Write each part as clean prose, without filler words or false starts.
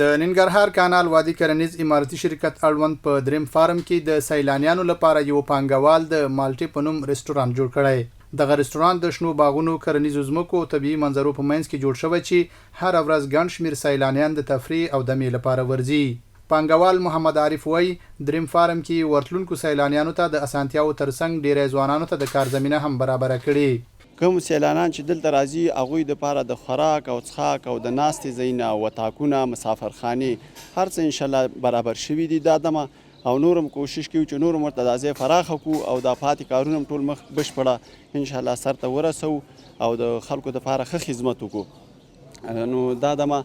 د ننګرهار کانال وادي کرنیز اماراتي شرکت اړوند په دریم فارم کې د سیلانیانو لپاره یو پانګوال د مالټي په نوم رستورانت جوړ کړی. دغه رستورانت د شنو باغونو، کرنیزو ځمکو او طبیعي منظرو په منځ کې جوړ شوی چې هر ورځ ګڼ شمېر سیلانیان د تفریح او دمې لپاره ورځي. پانګوال محمد عارف وایي دریم فارم کې ورتلونکو سیلانیانو ته د اسانتیاو ترڅنګ ډیری ځوانانو ته د کار زمینه هم برابره کړې. کوم سیلانیان چې دلته راځي هغوی دپاره د خوراک او څښاک او د ناستې ځایونه، وطاقونه، مسافرخانې هر څه انشاءالله برابر شوي دي. دا دمه او نورم کوشش کوو چې نورم ورته دا ځای پراخه کړو او دا پاتې کارونه هم ټول مخ بشپړه انشاءالله سرته ورسوو او د خلکو دپاره ښه خدمت وکړو. نو دا دمه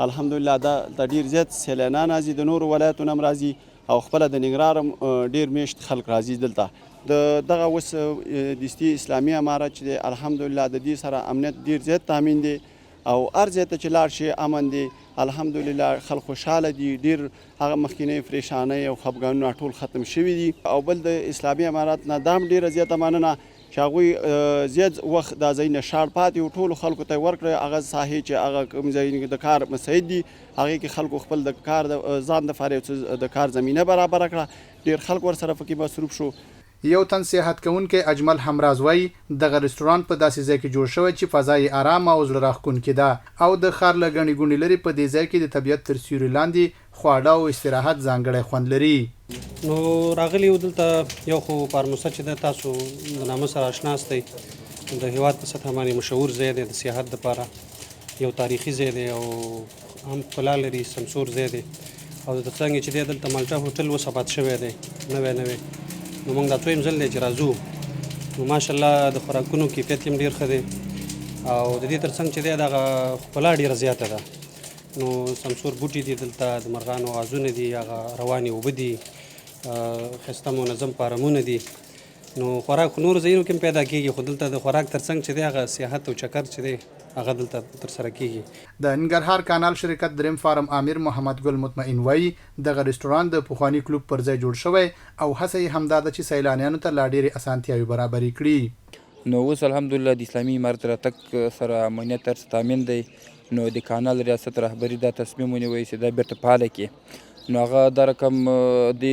الحمدلله دا ډېر زیات سیلانیان راځي، د نورو ولایتونو هم راځي او خپله د ننګرهار هم ډېر میشت خلک راځي دلته. دغه اوس دستي اسلامي امارت چې دی الحمدلله د دې سره امنیت ډېر زیات تامین دی او هر ځای ته چې لاړ شي امن دی. الحمدلله خلک خوشحاله دي، ډېر هغه مخکینۍ پریشانۍ او خفګانونه ټول ختم شوي دي. او بل د اسلامي امارت نه دا هم ډېره زیاته مننه چې هغوی زیات وخت دا ځایونه شاړ پاتې و، ټولو خلکو ته یې ورکړی هغه ساحې چې هغه کوم ځایونه د کار مساعد دي هغې کې خلکو خپل د کار ځان دپاره یو څه د کار زمینه برابره کړه. ډېر خلک ورسره پکې مصروف شو. یو تن سیاحت کوونکی اجمل همراز وایي دغه رستورانت په داسې ځای کې جوړ شوی چې فضا یې ارامه او زړه راښکونکې ده او د ښار له ګڼې ګوڼې لرې په دې ځای کې د طبیعت تر سیوري لاندې خواړه او استراحت ځانګړی خوند لري. نو راغلی یو دلته یو خو پارموسه چې ده تاسو د نامه سره اشنا استئ، د هېواد په سطحه باندې مشهور ځای دی د سیاحت دپاره، یو تاریخي ځای دی او هم ښکلا لري، سمسور ځای دی او د څرنګه چې دی دلته مالټا هوټل اوس آباد شوی دی نوی. نو موږ دا دویم ځل دی چې راځو. نو ماشاءالله د خوراکونو کیفیت هم ډېر ښه دی او د دې تر څنګ چې دی دغه ښکلا ډېره زیاته ده. نو سمسور بوټي دي دلته، د مرغانو آوازونه دي، هغه روانې اوبه دي، ښایسته منظم فارمونه دي. نو خوراک نور ځایونو کې هم پیدا کېږي خو دلته د خوراک تر څنګ چې دی هغه سیاحت او چکر چې دی هغه دلته ترسره کېږي. د ننګرهار کانال شرکت دریم فارم امیر محمد ګل مطمئن وایي دغه رستورانت د پخواني کلوب پر ځای جوړ شوی او هڅه یې همدا ده چې سیلانیانو ته لا ډېرې اسانتیاوې برابرې کړي. نو اوس الحمدلله د اسلامي امارت راتګ سره امنیت هر څه تامین دی. نو د کانال ریاست رهبري دا تصمیم ونیوی چې دا بیرته فعاله کړي. نو هغه دا رقم د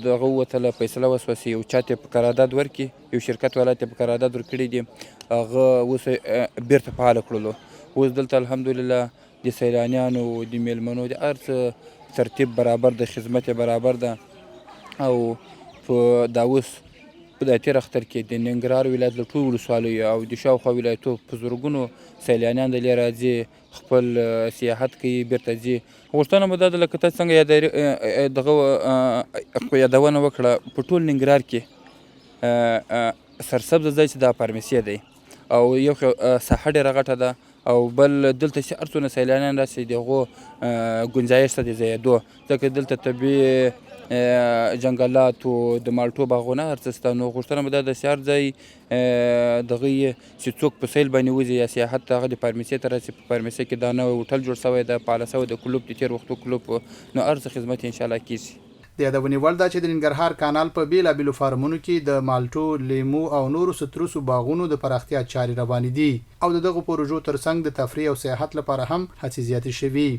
دغه ووتله فیصله وسوه چې یو چاته په قرارداد ورکړي، یو شرکت والا ته په قرارداد ورکړي دي، هغه اوس بیرته فعاله کړلو. اوس دلته الحمدلله د سیلانیانو د میلمنو د هر څه ترتیب برابر ده، خدمت برابر ده او په دا اوس په دا تېر اختر کې د ننګرهار ولایت له ټولو ولسوالیو او د شاوخوا ولایتو په زرګونو سیلانیان دلې راځي، خپل سیاحت کوي، بیرته ځي. غوښتنه مو دا ده لکه تاسو څنګه دغه یادونه وکړه په ټول ننګرهار کې سرسبزه ځای چې دا فارمسي دی او یو ساحه ډېره غټه ده او بل دلته چې هر څونه سیلانیان راسي د هغو ګنجایش ته د ځایېدو، ځکه دلته طبیعي جنګلات او د مالټو باغونه هر څه شته. نو غوښتنه مو دا ده چې هر ځای دغه چې څوک په سیل باندې وځي یا سیاحت ته هغه د فارمسي ته راسي، په فارمسي کې دا نوی هوټل جوړ شوی ده، فعاله شوی د کلوب د تېر وختو کلوب، نو هر څه خدمت انشاءالله کېږي. د یادونې وړ ده چې د ننګرهار کانال په بېلابېلو فارمونو کې د مالټو، لیمو او نورو ستروسو باغونو د پراختیا چارې روانې دي او د دغو پروژو ترڅنګ د تفریح او سیاحت لپاره هم هڅې زیاتې شوي.